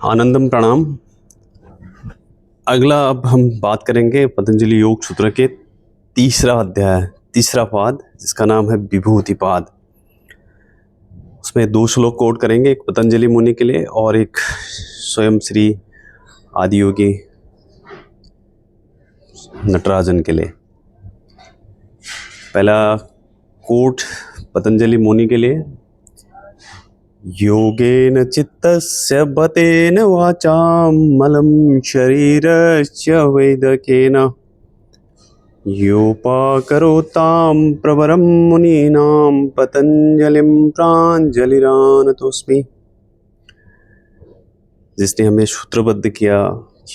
आनंदम प्रणाम। अगला अब हम बात करेंगे पतंजलि योग सूत्र के तीसरा अध्याय, तीसरा पाद, जिसका नाम है विभूति पाद। उसमें 2 श्लोक कोट करेंगे, एक पतंजलि मुनि के लिए और एक स्वयं श्री आदियोगी नटराजन के लिए। पहला कोट पतंजलि मुनि के लिए। योगेन चित्तस्य बतेन वाचाम मलं शरीरस्य वैदकेन योपाकरोतां प्रवरं मुनीनां पतंजलिं प्राञ्जलिरानतोस्मि। जिसने हमें सूत्रबद्ध किया,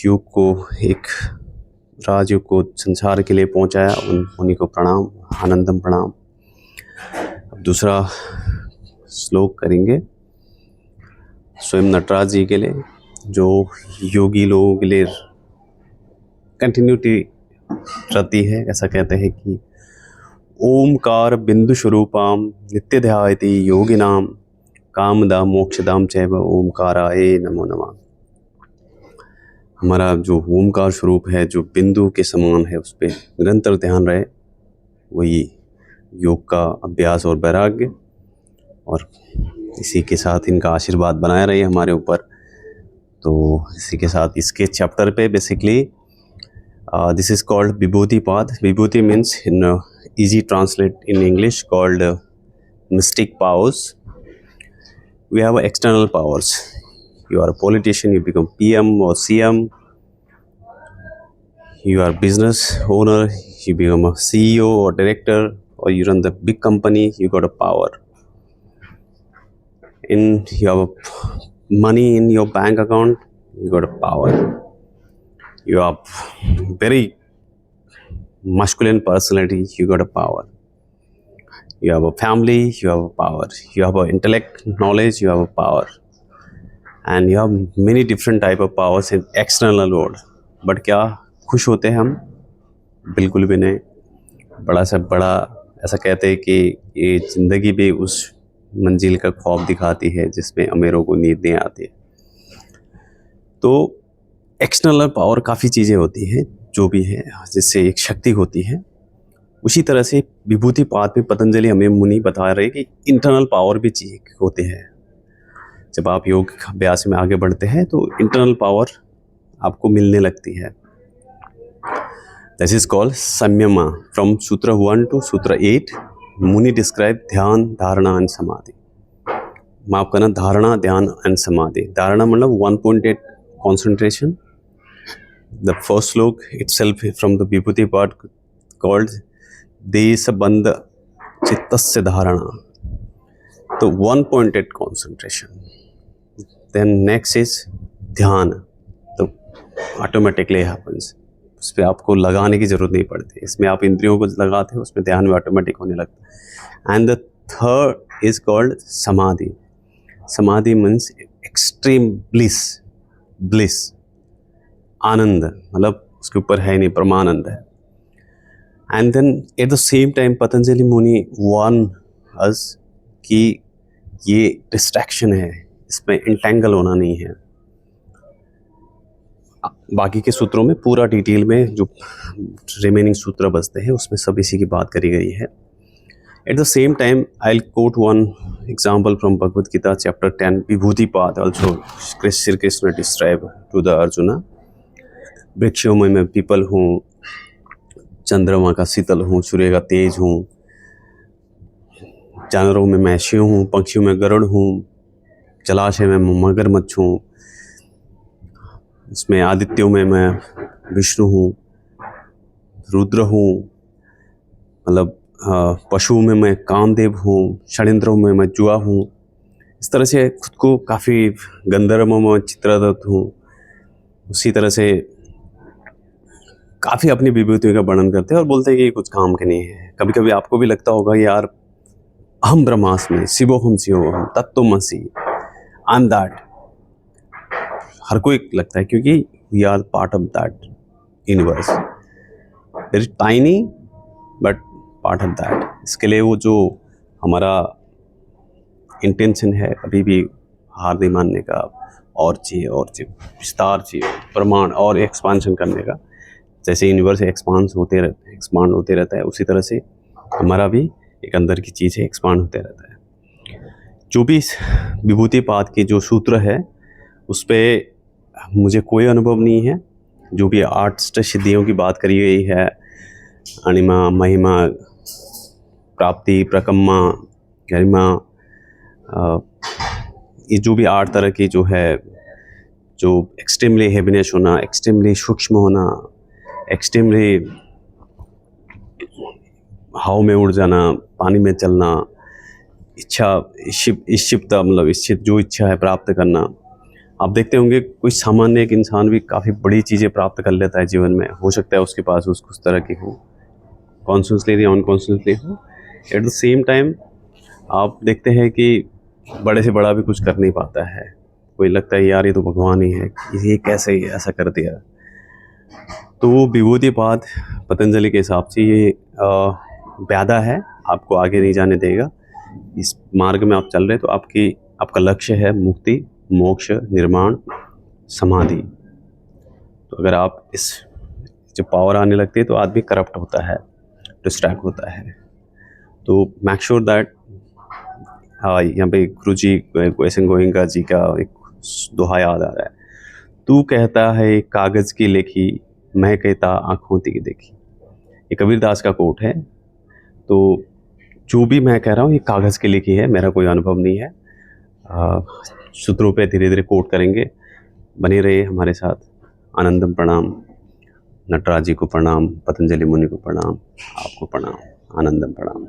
योग को, एक राजयोग को संसार के लिए पहुंचाया, उन मुनि को प्रणाम, आनंदम प्रणाम। अब दूसरा श्लोक करेंगे स्वयं नटराज जी के लिए, जो योगी लोगों के लिए कंटिन्यूटी रहती है। ऐसा कहते हैं कि ओमकार बिंदु स्वरूपाम नित्य ध्यायति योगिनाम कामदाम मोक्षदाम चैव ओमकाराय नमो नमः। हमारा जो ओमकार स्वरूप है, जो बिंदु के समान है, उस पर निरंतर ध्यान रहे, वही योग का अभ्यास और वैराग्य। और इसी के साथ इनका आशीर्वाद बनाया रहे हमारे ऊपर। तो इसी के साथ इसके चैप्टर पे basically this is called Vibhuti Pada. Vibhuti means in easy translate in English called mystic powers. We have external powers. You are a politician, you become PM or CM. You are a business owner, you become a CEO or director, or you run the big company, you got a power. You have money in your bank account, you got a power. You are very masculine personality, you got a power. You have a family, you have a power. You have a intellect, knowledge, you have a power. And you have many different type of powers in external world. But क्या खुश होते हैं हम? बिल्कुल भी नहीं। बड़ा से बड़ा ऐसा कहते हैं कि ये ज़िंदगी भी उस मंजिल का ख्वाब दिखाती है जिसमें अमीरों को नींद नहीं आती है। तो एक्सटर्नल पावर काफ़ी चीज़ें होती हैं, जो भी है, जिससे एक शक्ति होती है। उसी तरह से विभूति पाद में पतंजलि हमें मुनि बता रहे कि इंटरनल पावर भी चाहिए होते हैं। जब आप योग अभ्यास में आगे बढ़ते हैं तो इंटरनल पावर आपको मिलने लगती है। This is called Samyama. From sutra 1 to सूत्र 8 मुनि डिस्क्राइब ध्यान, धारणा एंड समाधि। माफ करना, धारणा, ध्यान एंड समाधि। धारणा मतलब 1.8 concentration. The first slok itself from the Vibhuti part called Desabandha Chittasya Dharana. So 1.8 concentration. Then next is Dhyan. तो automatically happens. उस पर आपको लगाने की ज़रूरत नहीं पड़ती। इसमें आप इंद्रियों को लगाते हो, उसमें ध्यान में ऑटोमेटिक होने लगता है। And the third is called समाधि। समाधि मीन्स एक्सट्रीम ब्लिस, आनंद, मतलब उसके ऊपर है नहीं, परमानंद है। And then at the same time Patanjali Muni warn अस कि ये डिस्ट्रैक्शन है, इसमें इंटेंगल होना नहीं है। बाकी के सूत्रों में पूरा डिटेल में जो रिमेनिंग सूत्र बचते हैं उसमें सब इसी की बात करी गई है। At the same time I will quote one example from Bhagavad Gita chapter 10 Vibhuti Pada. Also Shri Krishna describe to the Arjuna, वृक्षों में मैं पीपल हूँ, चंद्रमा का शीतल हूँ, सूर्य का तेज हूँ, जानवरों में मैं शिव हूँ, पक्षियों में गरुड़ हूँ, जलाशय में मैं मगरमच्छ हूँ, उसमें आदित्यों में मैं विष्णु हूँ, रुद्र हूँ, मतलब पशु में मैं कामदेव हूँ, षड्यंत्रों में मैं जुआ हूँ। इस तरह से खुद को काफ़ी गंधर्वों में चित्ररथ हूँ। उसी तरह से काफ़ी अपनी विभूतियों का वर्णन करते हैं और बोलते हैं कि ये कुछ काम के नहीं है। कभी कभी आपको भी लगता होगा यार, अहम ब्रह्मास्मि, शिवोहम शिवोहम, तत्त्वमसि, आई एम दैट। हर कोई लगता है क्योंकि we are part of that universe. Very tiny but part of that. इसके लिए वो जो हमारा इंटेंशन है, अभी भी हार नहीं मानने का, और चाहिए विस्तार चाहिए, प्रमाण और एक्सपांशन करने का। जैसे यूनिवर्स एक्सपांड होते रहता है, उसी तरह से हमारा भी एक अंदर की चीज़ है, एक्सपांड होते रहता है। जो भी इस विभूतिपाद की जो सूत्र है उस पर मुझे कोई अनुभव नहीं है। जो भी 8 सिद्धियों की बात करी गई है, अणिमा, महिमा, प्राप्ति, प्रकम्मा, गरिमा, ये जो भी 8 तरह की जो है, जो एक्सट्रीमली हैवीनेस होना, एक्सट्रीमली सूक्ष्म होना, एक्सट्रीमली हवा में उड़ जाना, पानी में चलना, इच्छिता मतलब इच्छित जो इच्छा है प्राप्त करना। आप देखते होंगे कोई सामान्य एक इंसान भी काफ़ी बड़ी चीज़ें प्राप्त कर लेता है जीवन में। हो सकता है उसके पास उस तरह की हो, कॉन्शियसली या अनकॉन्शियसली हो। एट द सेम टाइम आप देखते हैं कि बड़े से बड़ा भी कुछ कर नहीं पाता है। कोई लगता है यार ये तो भगवान ही है, ये कैसे ही ऐसा कर दिया। तो वो विभूतिपाद पतंजलि के हिसाब से ये व्याधा है, आपको आगे नहीं जाने देगा। इस मार्ग में आप चल रहे हैं तो आपका लक्ष्य है मुक्ति, मोक्ष, निर्माण, समाधि। तो अगर आप इस जब पावर आने लगती है तो आदमी करप्ट होता है, डिस्ट्रैक्ट होता है। तो मेक श्योर दैट, यहाँ पे गुरु जी गोविंद गोयंका जी का एक दोहा याद आ रहा है, तू कहता है कागज़ की लिखी, मैं कहता आँखों की देखी। ये कबीरदास का कोट है। तो जो भी मैं कह रहा हूँ ये कागज़ की लिखी है, मेरा कोई अनुभव नहीं है। सूत्रों पे धीरे धीरे कोट करेंगे। बने रहिए हमारे साथ। आनंदम प्रणाम, नटराज जी को प्रणाम, पतंजलि मुनि को प्रणाम, आपको प्रणाम, आनंदम प्रणाम।